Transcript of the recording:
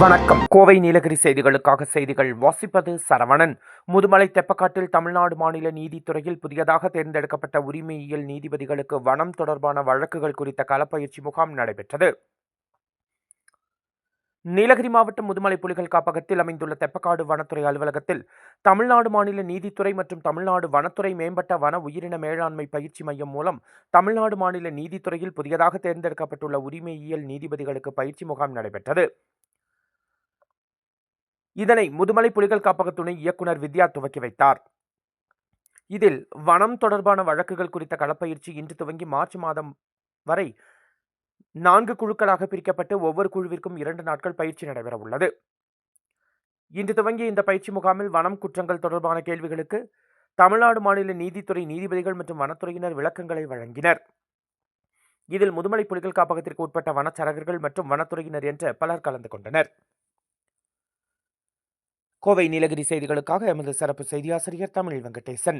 வணக்கம். கோவை நீலகிரி செய்திகளுக்காக செய்திகள் வாசிப்பது சரவணன். முதுமலை தெப்பக்காட்டில் தமிழ்நாடு மாநில நீதித்துறையில் புதியதாக தேர்ந்தெடுக்கப்பட்ட உரிமையியல் நீதிபதிகளுக்கு வனம் தொடர்பான வழக்குகள் குறித்த களப்பயிற்சி முகாம் நடைபெற்றது. நீலகிரி மாவட்டம் முதுமலை புலிகள் காப்பகத்தில் அமைந்துள்ள தெப்பக்காடு வனத்துறை அலுவலகத்தில் தமிழ்நாடு மாநில நீதித்துறை மற்றும் தமிழ்நாடு வனத்துறை மேம்பட்ட வன உயிரின மேலாண்மை பயிற்சி மையம் மூலம் தமிழ்நாடு மாநில நீதித்துறையில் புதியதாக தேர்ந்தெடுக்கப்பட்டுள்ள உரிமையியல் நீதிபதிகளுக்கு பயிற்சி முகாம் நடைபெற்றது. இதனை முதுமலை புலிகள் காப்பக துணை இயக்குனர் வித்யா துவக்கி வைத்தார். இதில் வனம் தொடர்பான வழக்குகள் குறித்த களப்பயிற்சி இன்று துவங்கி மார்ச் மாதம் வரை 4 குழுக்களாக பிரிக்கப்பட்டு ஒவ்வொரு குழுவிற்கும் 2 நாட்கள் பயிற்சி நடைபெற உள்ளது. இன்று துவங்கிய இந்த பயிற்சி முகாமில் வனம் குற்றங்கள் தொடர்பான கேள்விகளுக்கு தமிழ்நாடு மாநில நீதித்துறை நீதிபதிகள் மற்றும் வனத்துறையினர் விளக்கங்களை வழங்கினர். இதில் முதுமலை புலிகள் காப்பகத்திற்கு உட்பட்ட வனச்சரகர்கள் மற்றும் வனத்துறையினர் என்ற பலர் கலந்து கொண்டனர். கோவை நீலகிரி செய்திகளுக்காக எமது சிறப்பு செய்தியாசிரியர் தமிழ் வெங்கடேசன்.